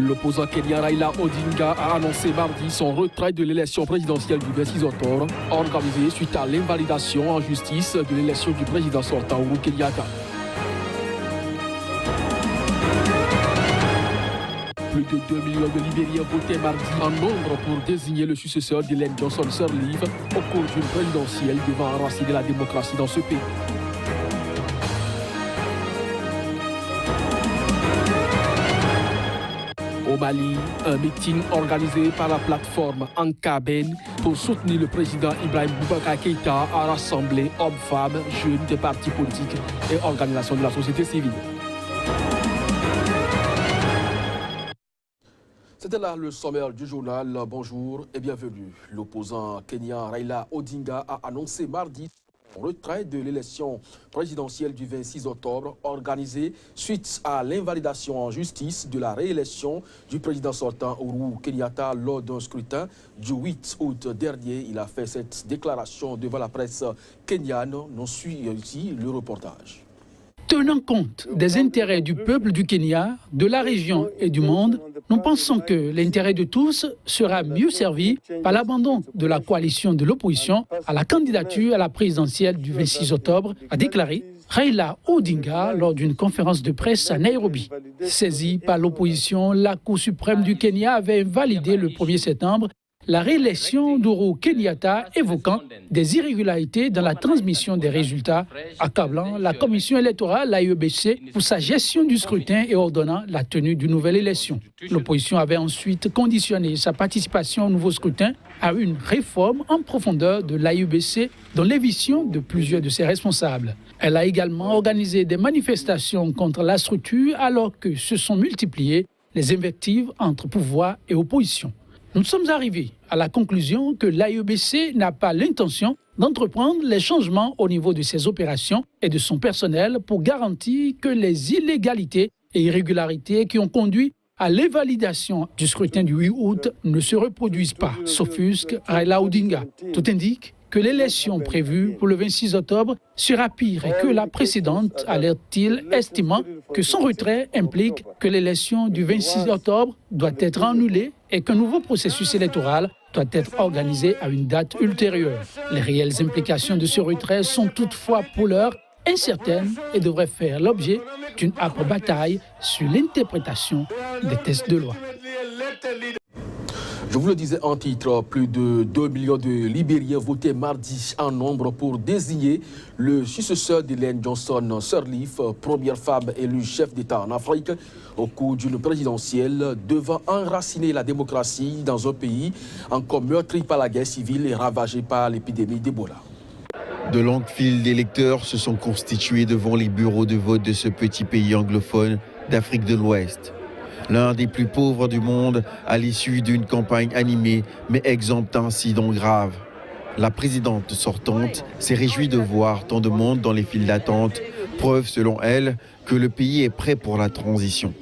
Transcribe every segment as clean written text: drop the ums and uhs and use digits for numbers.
L'opposant kenyan Raila Odinga a annoncé mardi son retrait de l'élection présidentielle du 26 octobre, organisée suite à l'invalidation en justice de l'élection du président sortant Uhuru Kenyatta. Plus de 2 millions de Libériens votaient mardi en nombre pour désigner le successeur d'Ellen Johnson Sirleaf au cours d'une présidentielle devant enraciner la démocratie dans ce pays. Au Mali, un meeting organisé par la plateforme Ankaben pour soutenir le président Ibrahim Boubacar Keïta a rassemblé hommes, femmes, jeunes des partis politiques et organisations de la société civile. C'était là le sommaire du journal. Bonjour et bienvenue. L'opposant kenyan Raila Odinga a annoncé mardi son retrait de l'élection présidentielle du 26 octobre organisée suite à l'invalidation en justice de la réélection du président sortant Uhuru Kenyatta lors d'un scrutin du 8 août dernier. Il a fait cette déclaration devant la presse kenyane. Nous suit ici le reportage. Tenant compte des intérêts du peuple du Kenya, de la région et du monde, nous pensons que l'intérêt de tous sera mieux servi par l'abandon de la coalition de l'opposition à la candidature à la présidentielle du 26 octobre, a déclaré Raila Odinga lors d'une conférence de presse à Nairobi. Saisie par l'opposition, la Cour suprême du Kenya avait validé le 1er septembre la réélection d'Uhuru Kenyatta évoquant des irrégularités dans la transmission des résultats, accablant la commission électorale, l'IEBC, pour sa gestion du scrutin et ordonnant la tenue d'une nouvelle élection. L'opposition avait ensuite conditionné sa participation au nouveau scrutin à une réforme en profondeur de l'IEBC dans l'éviction de plusieurs de ses responsables. Elle a également organisé des manifestations contre la structure alors que se sont multipliées les invectives entre pouvoir et opposition. Nous sommes arrivés à la conclusion que l'IEBC n'a pas l'intention d'entreprendre les changements au niveau de ses opérations et de son personnel pour garantir que les illégalités et irrégularités qui ont conduit à l'invalidation du scrutin du 8 août ne se reproduisent pas, s'offusque Raila Odinga. Tout indique que l'élection prévue pour le 26 octobre sera pire que la précédente, alerte-t-il, estimant que son retrait implique que l'élection du 26 octobre doit être annulée et qu'un nouveau processus électoral doit être organisé à une date ultérieure. Les réelles implications de ce retrait sont toutefois pour l'heure incertaines et devraient faire l'objet d'une âpre bataille sur l'interprétation des textes de loi. Je vous le disais en titre, plus de 2 millions de Libériens votaient mardi en nombre pour désigner le successeur d'Ellen Johnson Sirleaf, première femme élue chef d'État en Afrique, au cours d'une présidentielle devant enraciner la démocratie dans un pays encore meurtri par la guerre civile et ravagé par l'épidémie d'Ebola. De longues files d'électeurs se sont constituées devant les bureaux de vote de ce petit pays anglophone d'Afrique de l'Ouest. L'un des plus pauvres du monde à l'issue d'une campagne animée mais exempte d'incidents graves. La présidente sortante s'est réjouie de voir tant de monde dans les files d'attente, preuve selon elle que le pays est prêt pour la transition.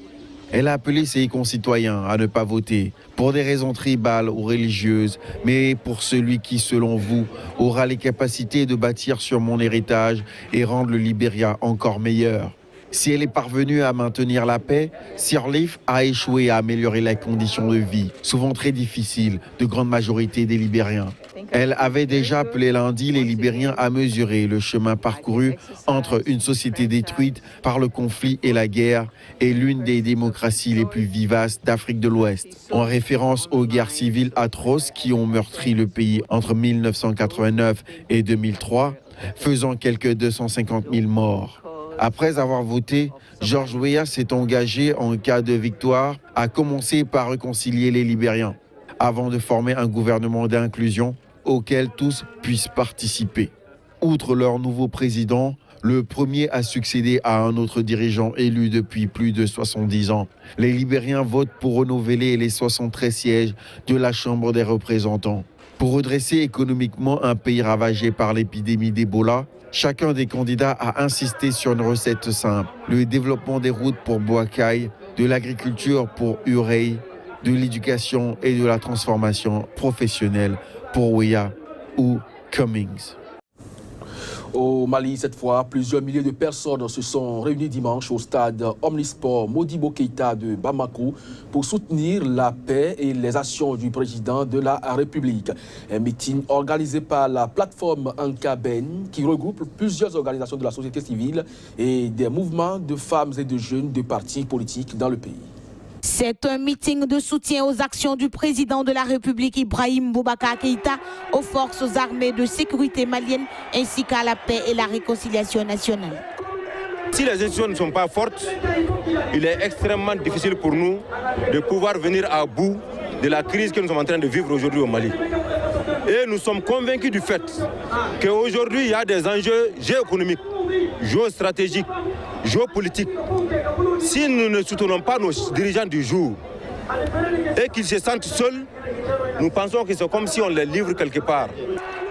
Elle a appelé ses concitoyens à ne pas voter pour des raisons tribales ou religieuses, mais pour celui qui, selon vous, aura les capacités de bâtir sur mon héritage et rendre le Libéria encore meilleur. Si elle est parvenue à maintenir la paix, Sirleaf a échoué à améliorer les conditions de vie, souvent très difficiles, de grande majorité des Libériens. Elle avait déjà appelé lundi les Libériens à mesurer le chemin parcouru entre une société détruite par le conflit et la guerre et l'une des démocraties les plus vivaces d'Afrique de l'Ouest, en référence aux guerres civiles atroces qui ont meurtri le pays entre 1989 et 2003, faisant quelques 250 000 morts. Après avoir voté, George Weah s'est engagé en cas de victoire à commencer par réconcilier les Libériens, avant de former un gouvernement d'inclusion auquel tous puissent participer. Outre leur nouveau président, le premier a succédé à un autre dirigeant élu depuis plus de 70 ans. Les Libériens votent pour renouveler les 73 sièges de la Chambre des représentants. Pour redresser économiquement un pays ravagé par l'épidémie d'Ebola, chacun des candidats a insisté sur une recette simple. Le développement des routes pour Boakai, de l'agriculture pour Urey, de l'éducation et de la transformation professionnelle pour Weah ou Cummings. Au Mali, cette fois, plusieurs milliers de personnes se sont réunies dimanche au stade Omnisport Modibo Keïta de Bamako pour soutenir la paix et les actions du président de la République. Un meeting organisé par la plateforme Ankaben qui regroupe plusieurs organisations de la société civile et des mouvements de femmes et de jeunes de partis politiques dans le pays. C'est un meeting de soutien aux actions du président de la République Ibrahim Boubacar Keïta, aux forces armées de sécurité maliennes ainsi qu'à la paix et la réconciliation nationale. Si les institutions ne sont pas fortes, il est extrêmement difficile pour nous de pouvoir venir à bout de la crise que nous sommes en train de vivre aujourd'hui au Mali. Et nous sommes convaincus du fait qu'aujourd'hui, il y a des enjeux géoéconomiques, géostratégiques, géopolitiques. Si nous ne soutenons pas nos dirigeants du jour et qu'ils se sentent seuls, nous pensons que c'est comme si on les livre quelque part.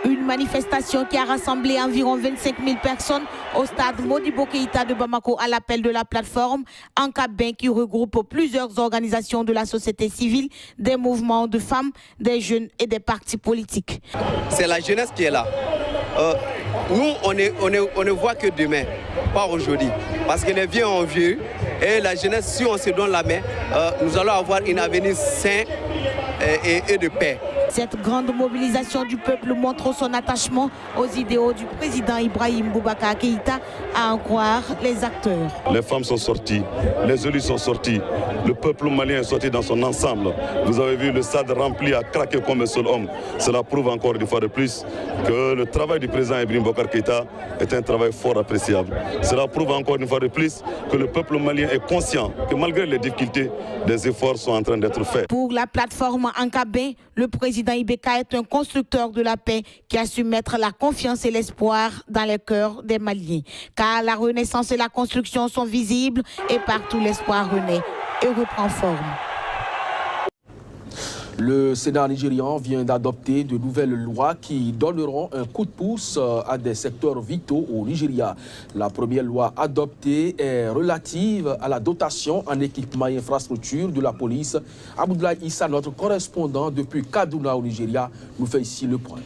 Une manifestation qui a rassemblé environ 25 000 personnes au stade Modibo Keïta de Bamako à l'appel de la plateforme Ankaben qui regroupe plusieurs organisations de la société civile, des mouvements de femmes, des jeunes et des partis politiques. C'est la jeunesse qui est là. Nous, on ne voit que demain, pas aujourd'hui. Parce que les vieux ont vieux et la jeunesse, si on se donne la main, nous allons avoir un avenir sain et de paix. Cette grande mobilisation du peuple montre son attachement aux idéaux du président Ibrahim Boubacar Keïta, à en croire les acteurs. Les femmes sont sorties, les élus sont sortis, le peuple malien est sorti dans son ensemble. Vous avez vu le stade rempli à craquer comme un seul homme. Cela prouve encore une fois de plus que le travail du président Ibrahim Boubacar Keïta est un travail fort appréciable. Cela prouve encore une fois de plus que le peuple malien est conscient que malgré les difficultés, des efforts sont en train d'être faits. Pour la plateforme Ankaben, le président Ibeka est un constructeur de la paix qui a su mettre la confiance et l'espoir dans les cœurs des Maliens. Car la renaissance et la construction sont visibles et partout l'espoir renaît et reprend forme. Le Sénat nigérian vient d'adopter de nouvelles lois qui donneront un coup de pouce à des secteurs vitaux au Nigeria. La première loi adoptée est relative à la dotation en équipement et infrastructure de la police. Abdoulaye Issa, notre correspondant depuis Kaduna au Nigeria, nous fait ici le point.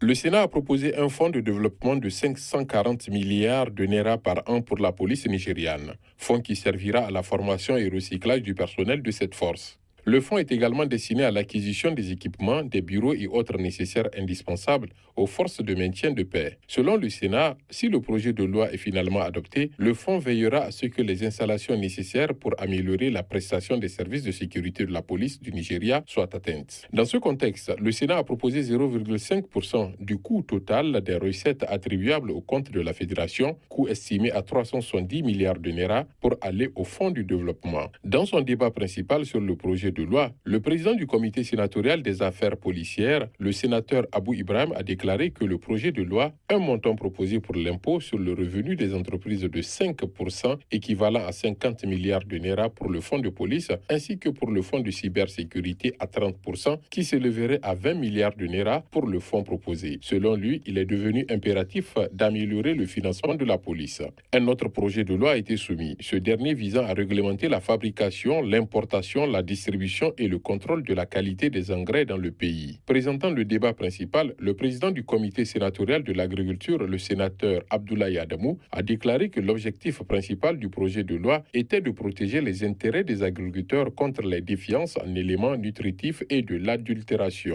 Le Sénat a proposé un fonds de développement de 540 milliards de naira par an pour la police nigériane, fonds qui servira à la formation et recyclage du personnel de cette force. Le fonds est également destiné à l'acquisition des équipements, des bureaux et autres nécessaires indispensables aux forces de maintien de paix. Selon le Sénat, si le projet de loi est finalement adopté, le fonds veillera à ce que les installations nécessaires pour améliorer la prestation des services de sécurité de la police du Nigeria soient atteintes. Dans ce contexte, le Sénat a proposé 0,5% du coût total des recettes attribuables au compte de la Fédération, coût estimé à 370 milliards de naira, pour aller au fonds du développement. Dans son débat principal sur le projet de loi, le président du comité sénatorial des affaires policières, le sénateur Abou Ibrahim, a déclaré que le projet de loi, un montant proposé pour l'impôt sur le revenu des entreprises de 5%, équivalent à 50 milliards de naira pour le fonds de police, ainsi que pour le fonds de cybersécurité à 30%, qui s'élèverait à 20 milliards de naira pour le fonds proposé. Selon lui, il est devenu impératif d'améliorer le financement de la police. Un autre projet de loi a été soumis, ce dernier visant à réglementer la fabrication, l'importation, la distribution et le contrôle de la qualité des engrais dans le pays. Présentant le débat principal, le président du comité sénatorial de l'agriculture, le sénateur Abdoulaye Adamou, a déclaré que l'objectif principal du projet de loi était de protéger les intérêts des agriculteurs contre les défiances en éléments nutritifs et de l'adultération.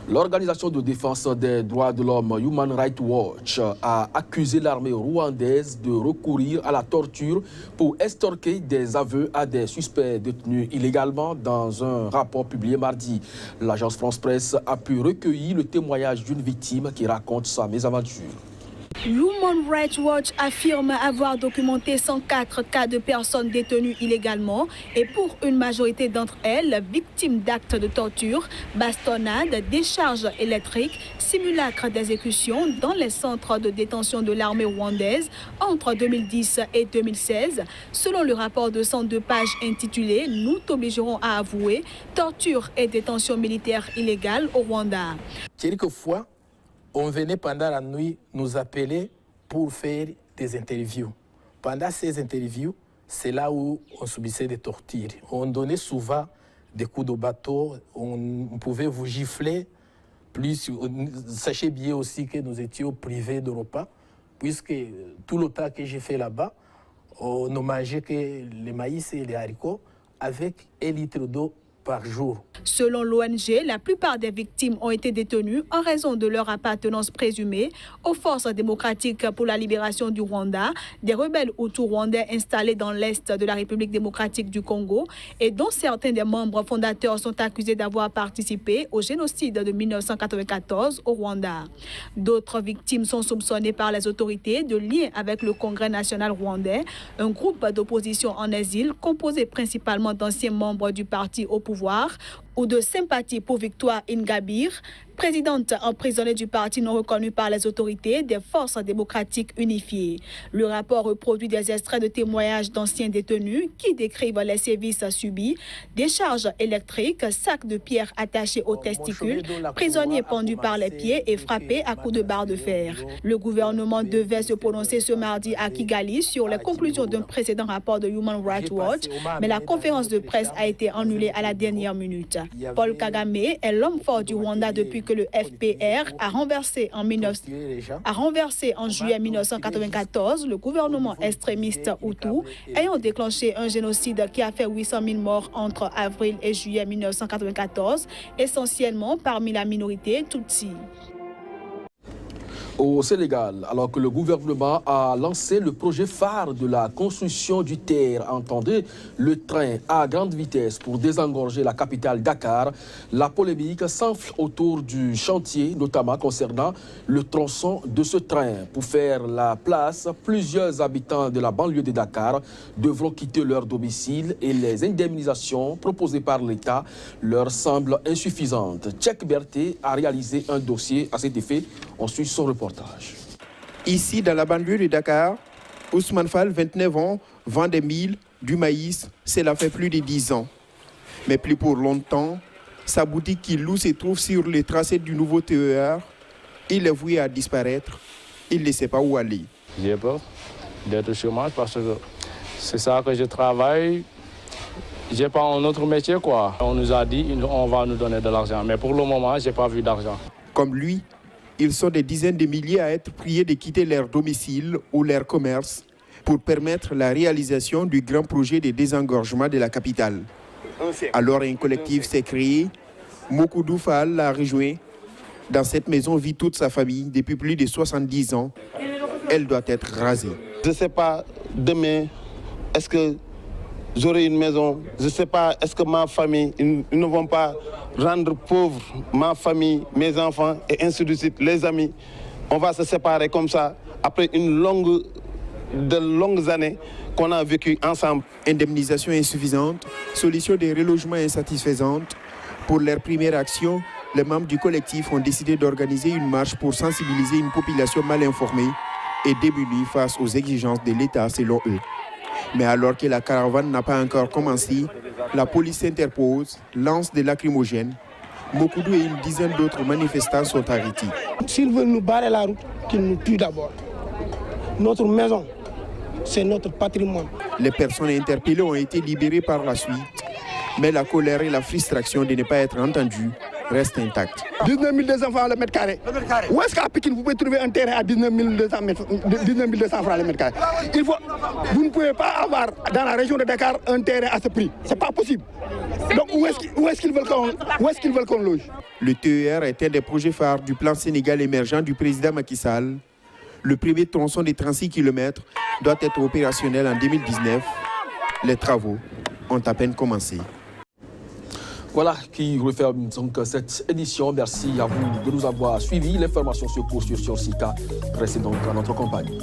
L'organisation de défense des droits de l'homme Human Rights Watch a accusé l'armée rwandaise de recourir à la torture pour extorquer des aveux à des suspects détenus illégalement. Dans un rapport publié mardi, l'agence France Presse a pu recueillir le témoignage d'une victime qui raconte sa mésaventure. Human Rights Watch affirme avoir documenté 104 cas de personnes détenues illégalement et pour une majorité d'entre elles, victimes d'actes de torture, bastonnades, décharges électriques, simulacres d'exécution dans les centres de détention de l'armée rwandaise entre 2010 et 2016. Selon le rapport de 102 pages intitulé « Nous t'obligerons à avouer, torture et détention militaire illégale au Rwanda ». Quelquefois, on venait pendant la nuit nous appeler pour faire des interviews. Pendant ces interviews, c'est là où on subissait des tortures. On donnait souvent des coups de bateau, on pouvait vous gifler Sachez bien aussi que nous étions privés de repas, puisque tout le temps que j'ai fait là-bas, on ne mangeait que les maïs et les haricots avec 1 litre d'eau par jour. Selon l'ONG, la plupart des victimes ont été détenues en raison de leur appartenance présumée aux forces démocratiques pour la libération du Rwanda, des rebelles hutus rwandais installés dans l'est de la République démocratique du Congo et dont certains des membres fondateurs sont accusés d'avoir participé au génocide de 1994 au Rwanda. D'autres victimes sont soupçonnées par les autorités de lien avec le Congrès national rwandais, un groupe d'opposition en exil composé principalement d'anciens membres du parti au pouvoir ou de sympathie pour Victoire Ingabire, présidente emprisonnée du parti non reconnu par les autorités des forces démocratiques unifiées. Le rapport reproduit des extraits de témoignages d'anciens détenus qui décrivent les sévices subis, des charges électriques, sacs de pierre attachés aux testicules, prisonniers pendus par les pieds et frappés à coups de barre de fer. Le gouvernement devait se prononcer ce mardi à Kigali sur les conclusions d'un précédent rapport de Human Rights Watch, mais la conférence de presse a été annulée à la dernière minute. Paul Kagame est l'homme fort du Rwanda depuis que le FPR a renversé en juillet 1994 le gouvernement extrémiste Hutu, ayant déclenché un génocide qui a fait 800 000 morts entre avril et juillet 1994, essentiellement parmi la minorité Tutsi. Au Sénégal, alors que le gouvernement a lancé le projet phare de la construction du TER, entendez, le train à grande vitesse pour désengorger la capitale Dakar, la polémique s'enfle autour du chantier, notamment concernant le tronçon de ce train. Pour faire la place, plusieurs habitants de la banlieue de Dakar devront quitter leur domicile et les indemnisations proposées par l'État leur semblent insuffisantes. Tchèque Berthe a réalisé un dossier à cet effet. On suit son reportage. Ici, dans la banlieue de Dakar, Ousmane Fall, 29 ans, vend des milles, du maïs. Cela fait plus de 10 ans. Mais plus pour longtemps, sa boutique qu'il loue se trouve sur le tracé du nouveau TER. Il est voué à disparaître. Il ne sait pas où aller. J'ai peur d'être au chômage parce que c'est ça que je travaille. J'ai pas un autre métier, quoi. On nous a dit on va nous donner de l'argent. Mais pour le moment, j'ai pas vu d'argent. Comme lui, ils sont des dizaines de milliers à être priés de quitter leur domicile ou leur commerce pour permettre la réalisation du grand projet de désengorgement de la capitale. Alors un collectif s'est créé. Mokoudou Fall l'a rejoint. Dans cette maison vit toute sa famille depuis plus de 70 ans. Elle doit être rasée. Je ne sais pas demain, est-ce que j'aurai une maison? Je ne sais pas, est-ce que ma famille, ils ne vont pas rendre pauvre ma famille, mes enfants et ainsi de suite, les amis. On va se séparer comme ça après de longues années qu'on a vécues ensemble. Indemnisation insuffisante, solution de relogement insatisfaisante. Pour leur première action, les membres du collectif ont décidé d'organiser une marche pour sensibiliser une population mal informée et démunie face aux exigences de l'État selon eux. Mais alors que la caravane n'a pas encore commencé, la police s'interpose, lance des lacrymogènes. Mokoudou et une dizaine d'autres manifestants sont arrêtés. S'ils veulent nous barrer la route, qu'ils nous tuent d'abord. Notre maison, c'est notre patrimoine. Les personnes interpellées ont été libérées par la suite, mais la colère et la frustration de ne pas être entendues restent intactes. 19 200 francs le mètre carré. Où est-ce qu'à Pékin, vous pouvez trouver un terrain à 19 200 francs le mètre carré? Vous ne pouvez pas avoir dans la région de Dakar un terrain à ce prix. Ce n'est pas possible. Donc où est-ce qu'ils veulent qu'on loge? Le TER est un des projets phares du plan Sénégal émergent du président Macky Sall. Le premier tronçon de 36 km doit être opérationnel en 2019. Les travaux ont à peine commencé. Voilà qui referme donc cette édition. Merci à vous de nous avoir suivis. L'information se poursuit sur Sika. Restez donc à notre compagnie.